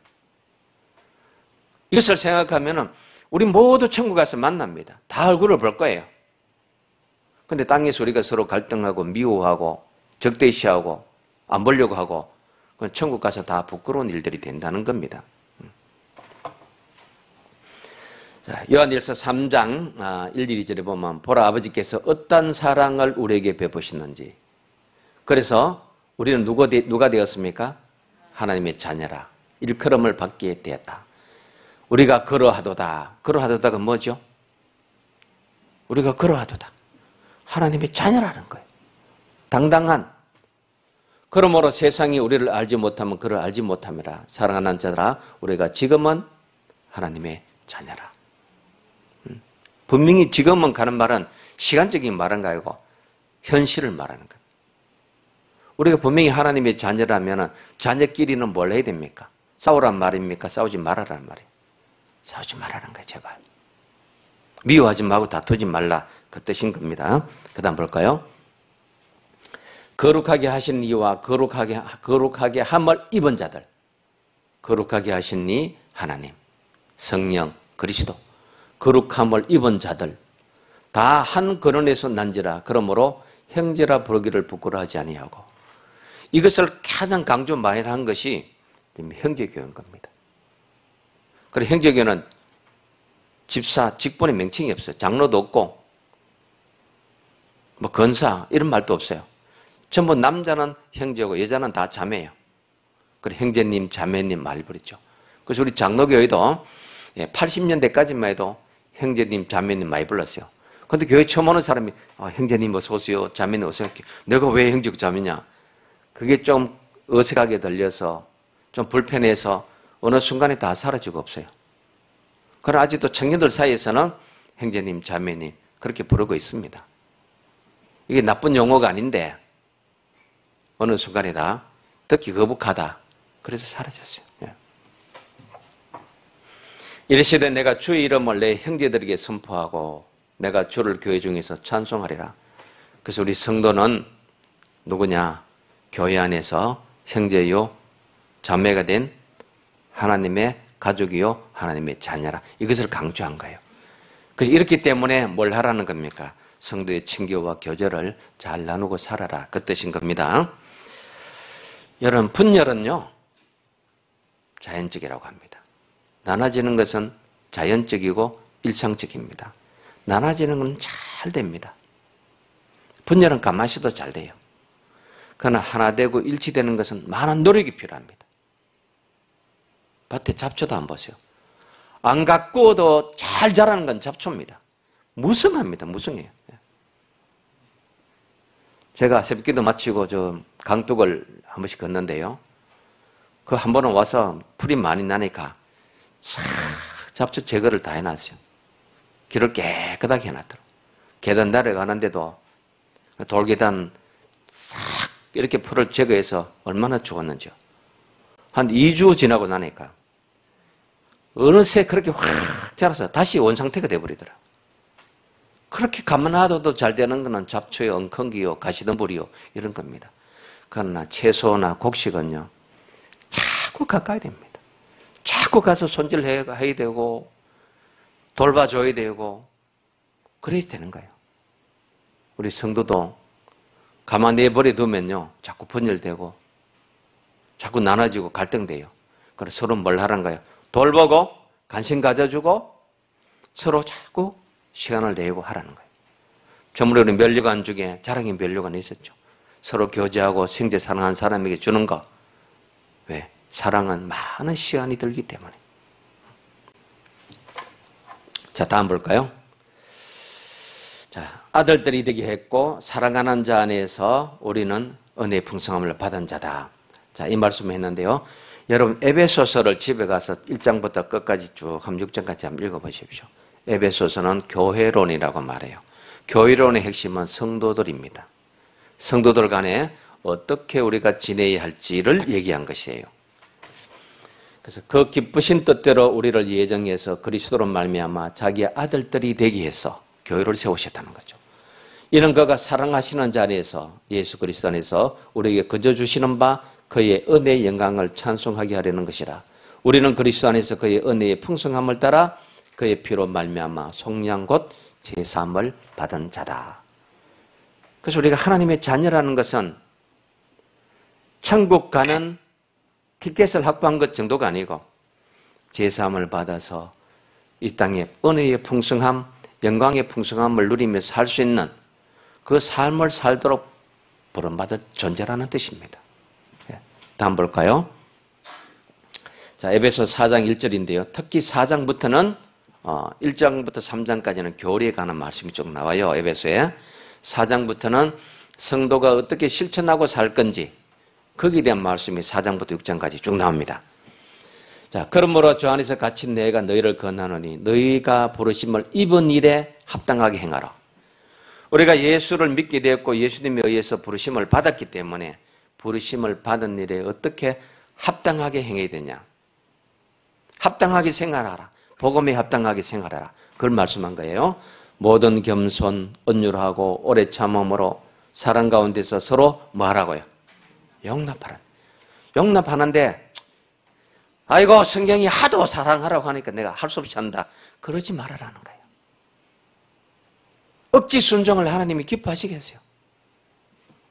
이것을 생각하면 우리 모두 천국 가서 만납니다. 다 얼굴을 볼 거예요. 근데 땅에서 우리가 서로 갈등하고 미워하고 적대시하고 안 보려고 하고 그건 천국 가서 다 부끄러운 일들이 된다는 겁니다. 자, 요한일서 3장 1, 2절에 보면 보라 아버지께서 어떤 사랑을 우리에게 베푸시는지. 그래서 우리는 누가 되었습니까? 하나님의 자녀라. 일컬음을 받게 되었다. 우리가 그러하도다. 그러하도다가 뭐죠? 우리가 그러하도다. 하나님의 자녀라는 거예요. 당당한. 그러므로 세상이 우리를 알지 못하면 그를 알지 못함이라. 사랑하는 자들아 우리가 지금은 하나님의 자녀라. 분명히 지금은 가는 말은 시간적인 말은 아니고 현실을 말하는 거예요. 우리가 분명히 하나님의 자녀라면 자녀끼리는 뭘 해야 됩니까? 싸우란 말입니까? 싸우지 말아라는 말이에요. 싸우지 말라는 거예요. 제발. 미워하지 말고 다투지 말라. 그 뜻인 겁니다. 그 다음 볼까요? 거룩하게 하신 이와 거룩하게 함을 입은 자들. 거룩하게 하신 이 하나님, 성령, 그리스도. 거룩함을 입은 자들. 다 한 근원에서 난지라. 그러므로 형제라 부르기를 부끄러워하지 아니하고. 이것을 가장 강조 많이 한 것이 형제교회인 겁니다. 그리고 형제교회는 집사, 직분의 명칭이 없어요. 장로도 없고 뭐 권사 이런 말도 없어요. 전부 남자는 형제고 여자는 다 자매예요. 그리고 형제님, 자매님 말 버리죠. 그래서 우리 장로교회도 80년대까지만 해도 형제님, 자매님 많이 불렀어요. 그런데 교회 처음 오는 사람이 형제님 어서 오세요. 자매님 어서 오세요. 내가 왜 형제고 자매냐. 그게 좀 어색하게 들려서 좀 불편해서 어느 순간에 다 사라지고 없어요. 그러나 아직도 청년들 사이에서는 형제님, 자매님 그렇게 부르고 있습니다. 이게 나쁜 용어가 아닌데 어느 순간에 다 듣기 거북하다. 그래서 사라졌어요. 이르시되 내가 주의 이름을 내 형제들에게 선포하고 내가 주를 교회 중에서 찬송하리라. 그래서 우리 성도는 누구냐? 교회 안에서 형제요 자매가 된 하나님의 가족이요 하나님의 자녀라. 이것을 강조한 거예요. 그래서 이렇기 때문에 뭘 하라는 겁니까? 성도의 친교와 교제를 잘 나누고 살아라. 그 뜻인 겁니다. 여러분 분열은요 자연적이라고 합니다. 나눠지는 것은 자연적이고 일상적입니다. 나눠지는 건 잘 됩니다. 분열은 가만히 있어도 잘 돼요. 그러나 하나 되고 일치되는 것은 많은 노력이 필요합니다. 밭에 잡초도 안 보세요. 안 가꾸어도 잘 자라는 건 잡초입니다. 무성합니다. 무성해요. 제가 새벽기도 마치고 저 강둑을 한 번씩 걷는데요. 그 한 번은 와서 풀이 많이 나니까 싹 잡초 제거를 다 해놨어요. 길을 깨끗하게 해놨더라고요. 계단 내려가는데도 돌계단 싹 이렇게 풀을 제거해서 얼마나 좋았는지요. 한 2주 지나고 나니까 어느새 그렇게 확 자라서 다시 원상태가 돼버리더라. 그렇게 가만 놔둬도 잘 되는 것은 잡초요, 엉컹기요, 가시덤불이요 이런 겁니다. 그러나 채소나 곡식은요 자꾸 가까이 됩니다. 자꾸 가서 손질해야 되고 돌봐줘야 되고 그래야 되는 거예요. 우리 성도도 가만 내버려 두면요 자꾸 분열되고 자꾸 나눠지고 갈등돼요. 그래서 서로 뭘 하라는 거예요? 돌보고 관심 가져주고 서로 자꾸 시간을 내고 하라는 거예요. 전번에 우리 면류관 중에 자랑의 면류관이 있었죠. 서로 교제하고 생제 사랑하는 사람에게 주는 거. 왜? 사랑은 많은 시간이 들기 때문에. 자, 다음 볼까요? 자, 아들들이 되게 했고 사랑하는 자 안에서 우리는 은혜의 풍성함을 받은 자다. 자, 이 말씀을 했는데요. 여러분 에베소서를 집에 가서 1장부터 끝까지 쭉 한 6장까지 한번 읽어보십시오. 에베소서는 교회론이라고 말해요. 교회론의 핵심은 성도들입니다. 성도들 간에 어떻게 우리가 지내야 할지를 얘기한 것이에요. 그래서 그 기쁘신 뜻대로 우리를 예정해서 그리스도로 말미암아 자기의 아들들이 되게 해서 교회를 세우셨다는 거죠. 이는 그가 사랑하시는 자리에서 예수 그리스도 안에서 우리에게 거저 주시는 바 그의 은혜의 영광을 찬송하게 하려는 것이라. 우리는 그리스도 안에서 그의 은혜의 풍성함을 따라 그의 피로 말미암아 속량 곧 제사함을 받은 자다. 그래서 우리가 하나님의 자녀라는 것은 천국 가는 티켓을 확보한 것 정도가 아니고 제사함을 받아서 이 땅에 은혜의 풍성함, 영광의 풍성함을 누리며 살 수 있는 그 삶을 살도록 부름받은 존재라는 뜻입니다. 다음 볼까요? 자, 에베소 4장 1절인데요. 특히 4장부터는 1장부터 3장까지는 교리에 관한 말씀이 쭉 나와요. 에베소에. 4장부터는 성도가 어떻게 실천하고 살 건지 거기에 대한 말씀이 4장부터 6장까지 쭉 나옵니다. 자, 그러므로 주 안에서 갇힌 내가 너희를 권하노니 너희가 부르심을 입은 일에 합당하게 행하라. 우리가 예수를 믿게 되었고 예수님에 의해서 부르심을 받았기 때문에 부르심을 받은 일에 어떻게 합당하게 행해야 되냐. 합당하게 생활하라. 복음에 합당하게 생활하라. 그걸 말씀한 거예요. 모든 겸손, 온유하고 오래 참음으로 사랑 가운데서 서로 뭐 하라고요? 용납하라. 용납하는데 아이고 성경이 하도 사랑하라고 하니까 내가 할 수 없이 한다. 그러지 말아라는 거예요. 억지 순종을 하나님이 기뻐하시겠어요.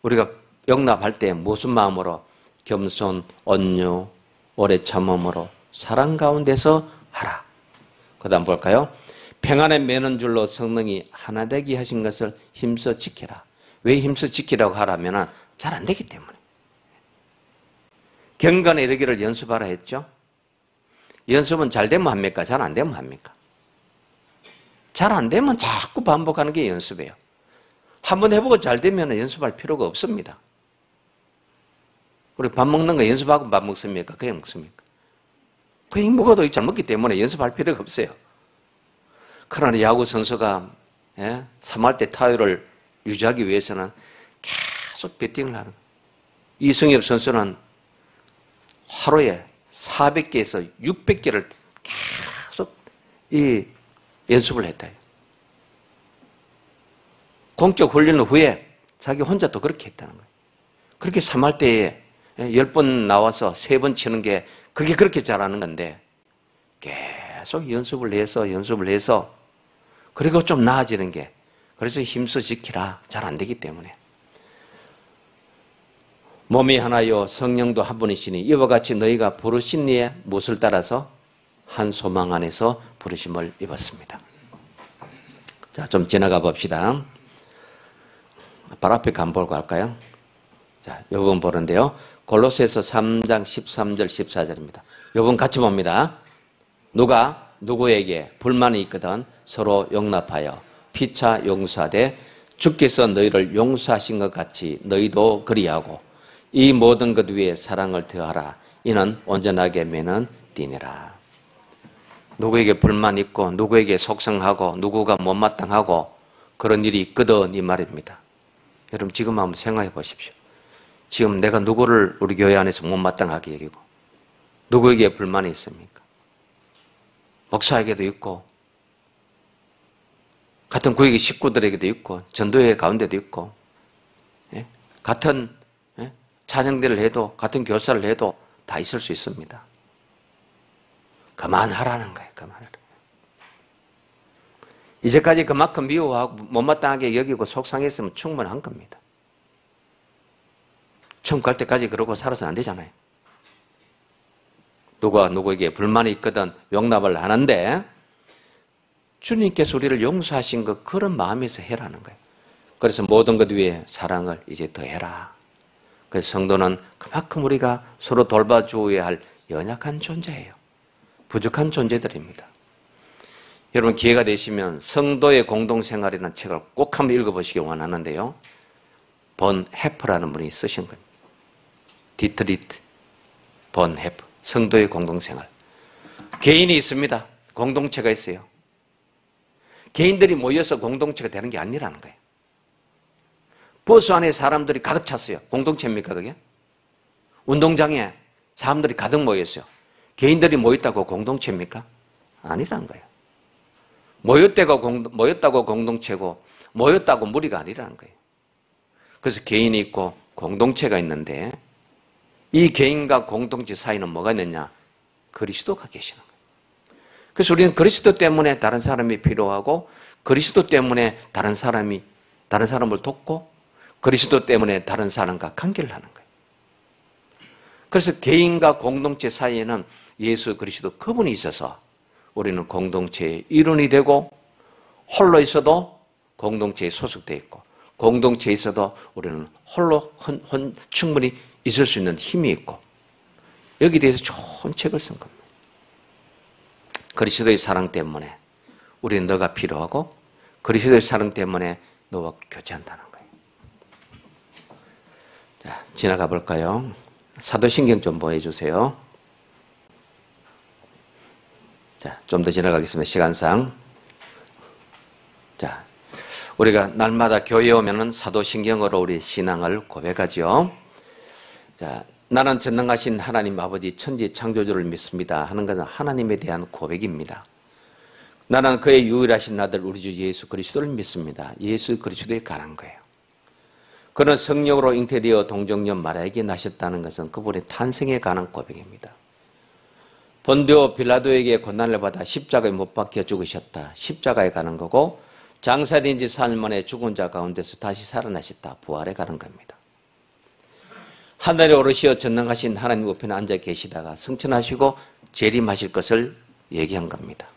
우리가 용납할 때 무슨 마음으로? 겸손, 온유, 오래 참음으로 사랑 가운데서 하라. 그 다음 볼까요? 평안에 매는 줄로 성령이 하나 되게 하신 것을 힘써 지키라. 왜 힘써 지키라고 하라면 잘 안 되기 때문에. 경건에 이르기를 연습하라 했죠. 연습은 잘 되면 합니까? 잘 안 되면 합니까? 잘 안 되면 자꾸 반복하는 게 연습이에요. 한번 해보고 잘 되면 연습할 필요가 없습니다. 우리 밥 먹는 거 연습하고 밥 먹습니까? 그냥 먹습니까? 그냥 먹어도 잘 먹기 때문에 연습할 필요가 없어요. 그러나 야구 선수가 3할 때 타율을 유지하기 위해서는 계속 배팅을 하는 거예요. 이승엽 선수는 하루에 400개에서 600개를 계속 연습을 했다. 공적 훈련 후에 자기 혼자 또 그렇게 했다는 거예요. 그렇게 3할 때에 10번 나와서 3번 치는 게 그게 그렇게 잘하는 건데 계속 연습을 해서 그리고 좀 나아지는 게 그래서 힘써 지키라. 잘 안 되기 때문에. 몸이 하나요 성령도 한 분이시니 이와 같이 너희가 부르신 이의 무엇을 따라서 한 소망 안에서 부르심을 입었습니다. 자, 좀 지나가 봅시다. 바로 앞에 간 보고 할까요? 자, 요번 보는데요. 골로새서 3장 13절 14절입니다. 요번 같이 봅니다. 누가 누구에게 불만이 있거든 서로 용납하여 피차 용서하되 주께서 너희를 용서하신 것 같이 너희도 그리하고 이 모든 것 위에 사랑을 더하라. 이는 온전하게 매는 띠니라. 누구에게 불만 있고 누구에게 속성하고 누구가 못마땅하고 그런 일이 있거든 이 말입니다. 여러분 지금 한번 생각해 보십시오. 지금 내가 누구를 우리 교회 안에서 못마땅하게 여기고 누구에게 불만이 있습니까? 목사에게도 있고 같은 구역의 식구들에게도 있고 전도회 가운데도 있고 같은 찬양대를 해도 같은 교사를 해도 다 있을 수 있습니다. 그만하라는 거예요. 그만하라. 이제까지 그만큼 미워하고 못마땅하게 여기고 속상했으면 충분한 겁니다. 천국 갈 때까지 그러고 살아서는 안 되잖아요. 누가 누구에게 불만이 있거든 용납을 하는데 주님께서 우리를 용서하신 것 그런 마음에서 해라는 거예요. 그래서 모든 것 위에 사랑을 이제 더해라. 그래서 성도는 그만큼 우리가 서로 돌봐주어야 할 연약한 존재예요. 부족한 존재들입니다. 여러분 기회가 되시면 성도의 공동생활이라는 책을 꼭 한번 읽어보시기 원하는데요. 본 해프라는 분이 쓰신 겁니다. 디트리트 본 해프 성도의 공동생활. 개인이 있습니다. 공동체가 있어요. 개인들이 모여서 공동체가 되는 게 아니라는 거예요. 버스 안에 사람들이 가득 찼어요. 공동체입니까 그게? 운동장에 사람들이 가득 모였어요. 개인들이 모였다고 공동체입니까? 아니라는 거예요. 모였다고 공동체고 모였다고 무리가 아니라는 거예요. 그래서 개인이 있고 공동체가 있는데 이 개인과 공동체 사이는 뭐가 있느냐? 그리스도가 계시는 거예요. 그래서 우리는 그리스도 때문에 다른 사람이 필요하고 그리스도 때문에 다른 사람을 돕고 그리스도 때문에 다른 사람과 관계를 하는 거예요. 그래서 개인과 공동체 사이에는 예수 그리스도 그분이 있어서 우리는 공동체의 일원이 되고 홀로 있어도 공동체에 소속되어 있고 공동체에 있어도 우리는 홀로 충분히 있을 수 있는 힘이 있고 여기에 대해서 좋은 책을 쓴 겁니다. 그리스도의 사랑 때문에 우리는 너가 필요하고 그리스도의 사랑 때문에 너와 교제한다는 거예요. 자, 지나가 볼까요? 사도신경 좀 보여주세요. 자, 좀 더 지나가겠습니다. 시간상. 자, 우리가 날마다 교회에 오면은 사도신경으로 우리 신앙을 고백하죠. 자, 나는 전능하신 하나님 아버지 천지 창조주를 믿습니다 하는 것은 하나님에 대한 고백입니다. 나는 그의 유일하신 아들 우리 주 예수 그리스도를 믿습니다. 예수 그리스도에 관한 거예요. 그는 성령으로 잉태되어 동정녀 마리아에게 나셨다는 것은 그분의 탄생에 관한 고백입니다. 본디오 빌라도에게 고난을 받아 십자가에 못 박혀 죽으셨다. 십자가에 가는 거고 장사된 지 사흘 만에 죽은 자 가운데서 다시 살아나셨다. 부활에 가는 겁니다. 하늘에 오르시어 전능하신 하나님 우편에 앉아 계시다가 승천하시고 재림하실 것을 얘기한 겁니다.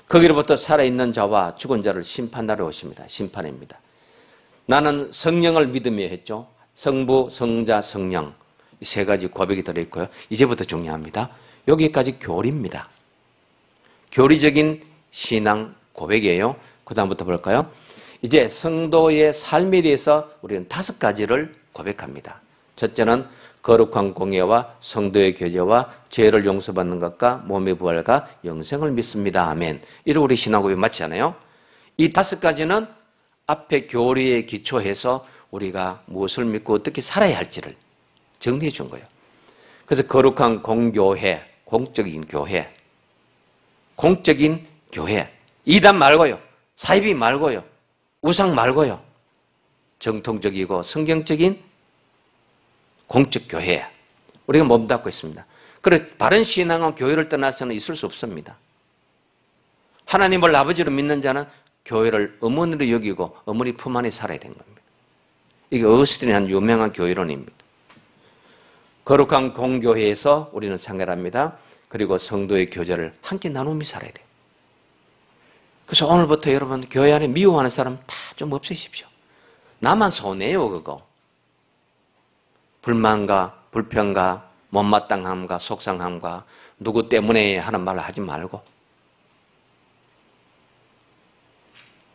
거기로부터 살아있는 자와 죽은 자를 심판하러 오십니다. 심판입니다. 나는 성령을 믿으며 했죠. 성부, 성자, 성령 이 세 가지 고백이 들어있고요. 이제부터 중요합니다. 여기까지 교리입니다. 교리적인 신앙 고백이에요. 그 다음부터 볼까요? 이제 성도의 삶에 대해서 우리는 5가지를 고백합니다. 첫째는 거룩한 공예와 성도의 교제와 죄를 용서받는 것과 몸의 부활과 영생을 믿습니다. 아멘. 이런 우리 신앙 고백 맞지 않아요? 이 5가지는 앞에 교리에 기초해서 우리가 무엇을 믿고 어떻게 살아야 할지를 정리해 준 거예요. 그래서 거룩한 공교회, 공적인 교회, 공적인 교회, 이단 말고요, 사이비 말고요, 우상 말고요, 정통적이고 성경적인 공적 교회, 우리가 몸담고 있습니다. 그래서 바른 신앙은 교회를 떠나서는 있을 수 없습니다. 하나님을 아버지로 믿는 자는 교회를 어머니로 여기고 어머니 품 안에 살아야 되는 겁니다. 이게 어스틴의 한 유명한 교회론입니다. 거룩한 공교회에서 우리는 생활합니다. 그리고 성도의 교제를 함께 나누며 살아야 돼요. 그래서 오늘부터 여러분 교회 안에 미워하는 사람 다 좀 없애십시오. 나만 손해요 그거. 불만과 불평과 못마땅함과 속상함과 누구 때문에 하는 말을 하지 말고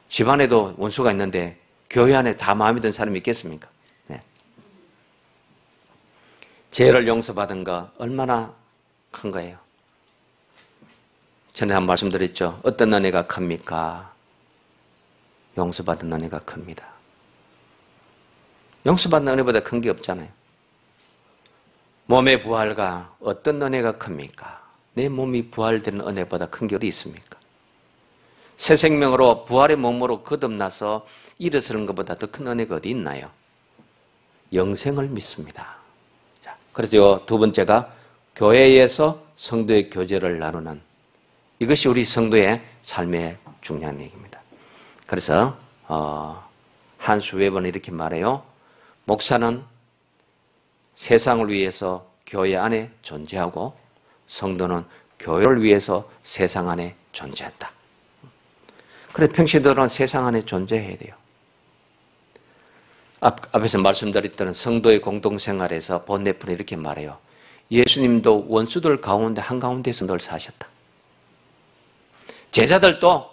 집안에도 원수가 있는데 교회 안에 다 마음에 든 사람이 있겠습니까? 네. 죄를 용서받은 거 얼마나 큰 거예요? 전에 한 말씀드렸죠. 어떤 은혜가 큽니까? 용서받은 은혜가 큽니다. 용서받는 은혜보다 큰 게 없잖아요. 몸의 부활과 어떤 은혜가 큽니까? 내 몸이 부활되는 은혜보다 큰 게 어디 있습니까? 새 생명으로 부활의 몸으로 거듭나서 일어서는 것보다 더 큰 은혜가 어디 있나요? 영생을 믿습니다. 자, 그래서 두 번째가 교회에서 성도의 교제를 나누는 이것이 우리 성도의 삶의 중요한 얘기입니다. 그래서 한스 웨버는 이렇게 말해요. 목사는 세상을 위해서 교회 안에 존재하고 성도는 교회를 위해서 세상 안에 존재한다. 그래서 평신도는 세상 안에 존재해야 돼요. 앞에서 말씀드렸던 성도의 공동생활에서 본네프는 이렇게 말해요. 예수님도 원수들 가운데 한가운데서 늘 사셨다. 제자들도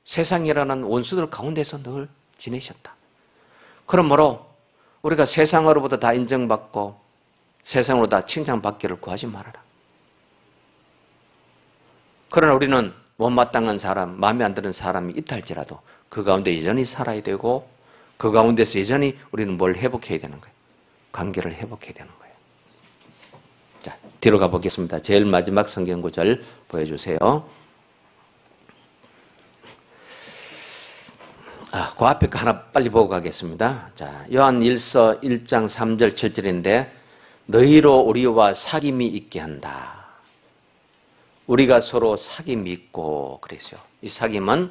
세상이라는 원수들 가운데서 늘 지내셨다. 그러므로 우리가 세상으로부터 다 인정받고 세상으로 다 칭찬받기를 구하지 말아라. 그러나 우리는 못마땅한 사람, 마음에 안 드는 사람이 있다 할지라도 그 가운데 여전히 살아야 되고 그 가운데서 여전히 우리는 뭘 회복해야 되는 거예요? 관계를 회복해야 되는 거예요. 자, 뒤로 가보겠습니다. 제일 마지막 성경 구절 보여주세요. 그 앞에 거 하나 빨리 보고 가겠습니다. 자, 요한 1서 1장 3절 7절인데 너희로 우리와 사귐이 있게 한다. 우리가 서로 사귐이 있고 그랬어요. 이 사귐은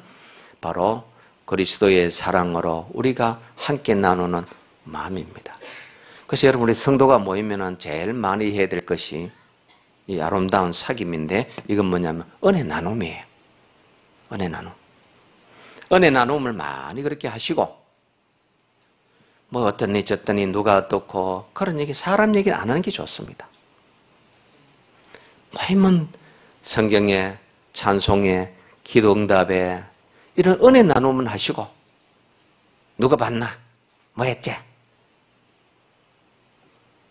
바로 그리스도의 사랑으로 우리가 함께 나누는 마음입니다. 그래서 여러분 우리 성도가 모이면 제일 많이 해야 될 것이 이 아름다운 사귐인데 이건 뭐냐면 은혜 나눔이에요. 은혜 나눔. 은혜 나눔을 많이 그렇게 하시고 뭐 어떠니 저떠니 누가 어떻고 그런 얘기 사람 얘기는 안 하는 게 좋습니다. 모이면 성경에 찬송에 기도응답에 이런 은혜 나눔은 하시고 누가 봤나? 뭐 했지?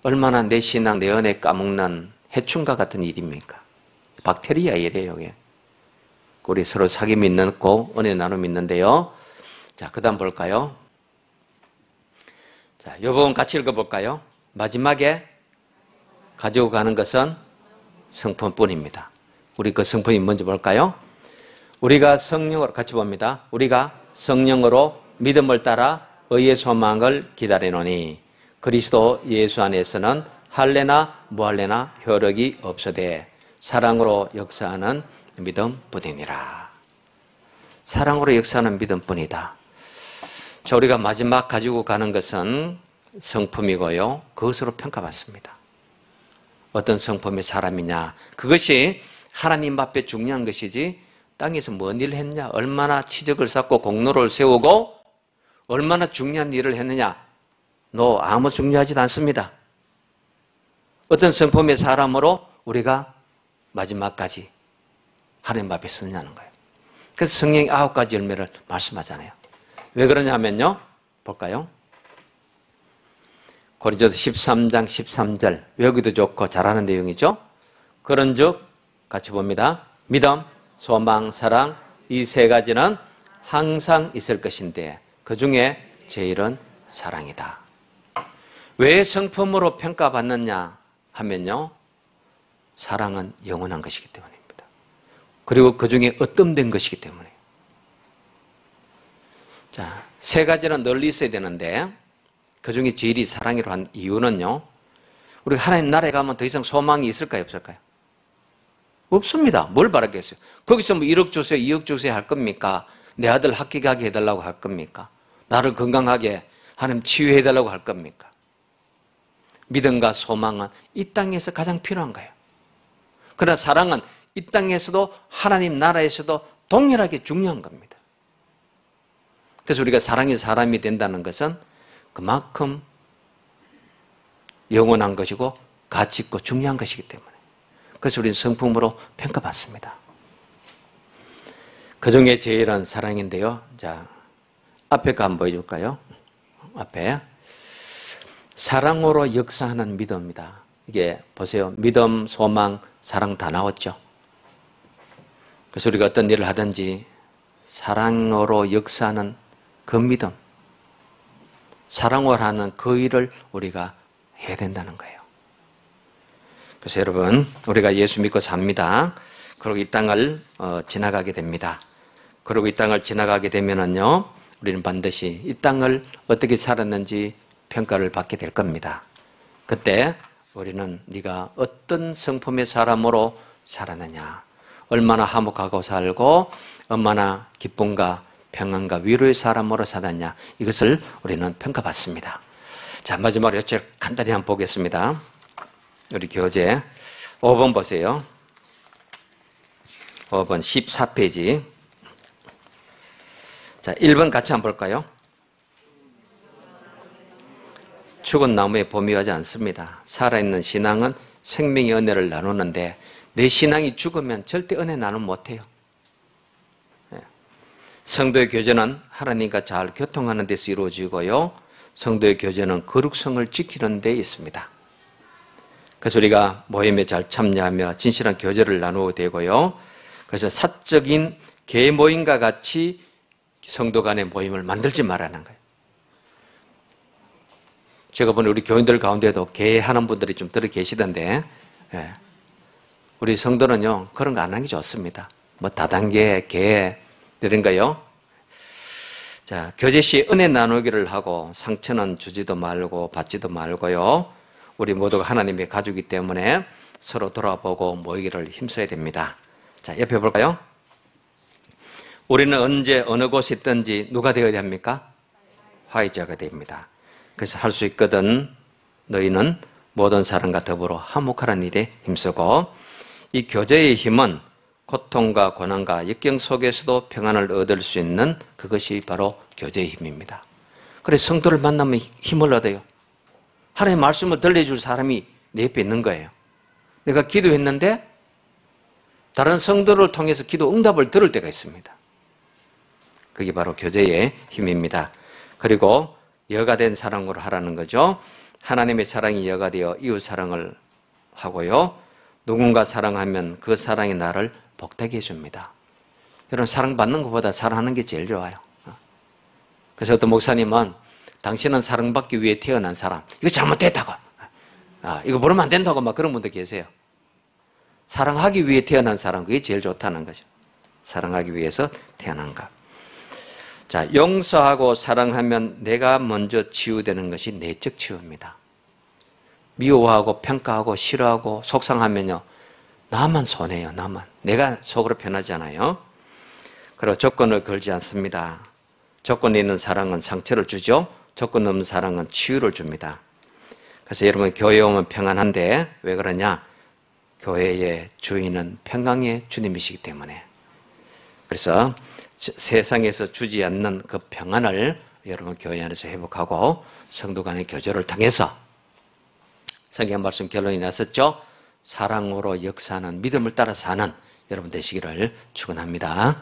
얼마나 내 신앙 내 은혜 까먹는 해충과 같은 일입니까? 박테리아 일이에요. 이게. 우리 서로 사귐이 있고 은혜 나눔이 있는데요. 자, 그 다음 볼까요? 자, 요 부분 같이 읽어볼까요? 마지막에 가지고 가는 것은 성품뿐입니다. 우리 그 성품이 뭔지 볼까요? 우리가 성령으로 같이 봅니다. 우리가 성령으로 믿음을 따라 의의 소망을 기다리노니 그리스도 예수 안에서는 할례나 무할례나 효력이 없으되 사랑으로 역사하는 믿음뿐이니라. 사랑으로 역사하는 믿음뿐이다. 자, 우리가 마지막 가지고 가는 것은 성품이고요. 그것으로 평가받습니다. 어떤 성품의 사람이냐. 그것이 하나님 앞에 중요한 것이지 땅에서 뭔 일을 했냐, 얼마나 치적을 쌓고 공로를 세우고 얼마나 중요한 일을 했느냐. 아무 중요하지도 않습니다. 어떤 성품의 사람으로 우리가 마지막까지 하나님 앞에 서느냐는 거예요. 그래서 성령이 9가지 열매를 말씀하잖아요. 왜 그러냐면요. 볼까요? 고린도서 13장 13절 외우기도 좋고 잘하는 내용이죠. 그런즉 같이 봅니다. 믿음, 소망, 사랑 이 세 가지는 항상 있을 것인데 그 중에 제일은 사랑이다. 왜 성품으로 평가받느냐 하면요. 사랑은 영원한 것이기 때문입니다. 그리고 그 중에 어뜸된 것이기 때문에. 자, 세 가지는 널리 있어야 되는데 그 중에 제일이 사랑이라고 한 이유는요. 우리 하나님 나라에 가면 더 이상 소망이 있을까요? 없을까요? 없습니다. 뭘 바라겠어요? 거기서 뭐 1억 주세요, 2억 주세요 할 겁니까? 내 아들 학교 가게 해달라고 할 겁니까? 나를 건강하게 하나님 치유해달라고 할 겁니까? 믿음과 소망은 이 땅에서 가장 필요한 거예요. 그러나 사랑은 이 땅에서도 하나님 나라에서도 동일하게 중요한 겁니다. 그래서 우리가 사랑의 사람이 된다는 것은 그만큼 영원한 것이고 가치 있고 중요한 것이기 때문에. 그래서 우리는 성품으로 평가받습니다. 그 중에 제일은 사랑인데요. 자, 앞에 거 한번 보여줄까요? 앞에. 사랑으로 역사하는 믿음입니다. 이게 보세요. 믿음, 소망, 사랑 다 나왔죠. 그래서 우리가 어떤 일을 하든지 사랑으로 역사하는 그 믿음, 사랑으로 하는 그 일을 우리가 해야 된다는 거예요. 그래서 여러분, 우리가 예수 믿고 삽니다. 그리고 이 땅을 지나가게 됩니다. 그리고 이 땅을 지나가게 되면은요, 우리는 반드시 이 땅을 어떻게 살았는지 평가를 받게 될 겁니다. 그때 우리는 네가 어떤 성품의 사람으로 살았느냐, 얼마나 화목하고 살고 얼마나 기쁨과 평안과 위로의 사람으로 살았냐, 이것을 우리는 평가받습니다. 자, 마지막으로 여쭤 간단히 한번 보겠습니다. 우리 교재 5번 보세요. 5번 14페이지. 자, 1번 같이 한번 볼까요? 죽은 나무에 봄이 오지 않습니다. 살아있는 신앙은 생명의 은혜를 나누는데 내 신앙이 죽으면 절대 은혜 나눔 못해요. 성도의 교제는 하나님과 잘 교통하는 데서 이루어지고요. 성도의 교제는 거룩성을 지키는 데 있습니다. 그래서 우리가 모임에 잘 참여하며 진실한 교제를 나누게 되고요. 그래서 사적인 개 모임과 같이 성도 간의 모임을 만들지 말라는 거예요. 제가 보니 우리 교인들 가운데도 개 하는 분들이 좀 들어 계시던데, 예. 우리 성도는요, 그런 거 안 하는 게 좋습니다. 뭐 다단계, 개, 이런 거요. 자, 교제 시 은혜 나누기를 하고 상처는 주지도 말고 받지도 말고요. 우리 모두가 하나님의 가족이기 때문에 서로 돌아보고 모이기를 힘써야 됩니다. 자, 옆에 볼까요? 우리는 언제 어느 곳에 있든지 누가 되어야 합니까? 화해자가 됩니다. 그래서 할 수 있거든 너희는 모든 사람과 더불어 화목하라는 일에 힘쓰고, 이 교제의 힘은 고통과 고난과 역경 속에서도 평안을 얻을 수 있는 그것이 바로 교제의 힘입니다. 그래서 성도를 만나면 힘을 얻어요. 하나님의 말씀을 들려줄 사람이 내 옆에 있는 거예요. 내가 기도했는데 다른 성도를 통해서 기도 응답을 들을 때가 있습니다. 그게 바로 교제의 힘입니다. 그리고 여가 된 사랑으로 하라는 거죠. 하나님의 사랑이 여가 되어 이웃 사랑을 하고요. 누군가 사랑하면 그 사랑이 나를 복되게 해줍니다. 여러분, 사랑받는 것보다 사랑하는 게 제일 좋아요. 그래서 어떤 목사님은 당신은 사랑받기 위해 태어난 사람, 이거 잘못됐다고, 이거 모르면 안 된다고 막 그런 분들 계세요. 사랑하기 위해 태어난 사람, 그게 제일 좋다는 거죠. 사랑하기 위해서 태어난 것. 자, 용서하고 사랑하면 내가 먼저 치유되는 것이 내적 치유입니다. 미워하고 평가하고 싫어하고 속상하면요, 나만 손해요. 나만. 내가 속으로 편하잖아요. 그리고 조건을 걸지 않습니다. 조건이 있는 사랑은 상처를 주죠. 조건 없는 사랑은 치유를 줍니다. 그래서 여러분, 교회에 오면 평안한데 왜 그러냐? 교회의 주인은 평강의 주님이시기 때문에. 그래서 세상에서 주지 않는 그 평안을 여러분 교회 안에서 회복하고 성도 간의 교제를 통해서, 성경 말씀 결론이 났었죠. 사랑으로 역사하는, 믿음을 따라 사는 여러분 되시기를 축원합니다.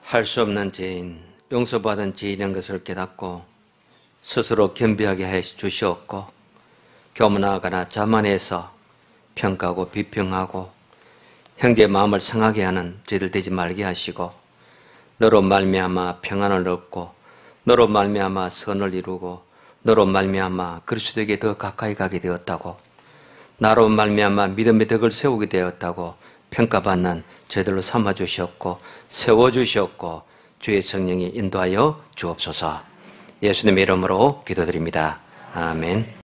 할 수 없는 죄인, 용서받은 죄인인 것을 깨닫고 스스로 겸비하게 해 주시옵고, 교만하거나 자만해서 평가하고 비평하고 형제의 마음을 상하게 하는 죄들 되지 말게 하시고, 너로 말미암아 평안을 얻고 너로 말미암아 선을 이루고 너로 말미암아 그리스도에게 더 가까이 가게 되었다고, 나로 말미암아 믿음의 덕을 세우게 되었다고 평가받는 저희들로 삼아주셨고 세워주셨고 주의 성령이 인도하여 주옵소서. 예수님의 이름으로 기도드립니다. 아멘.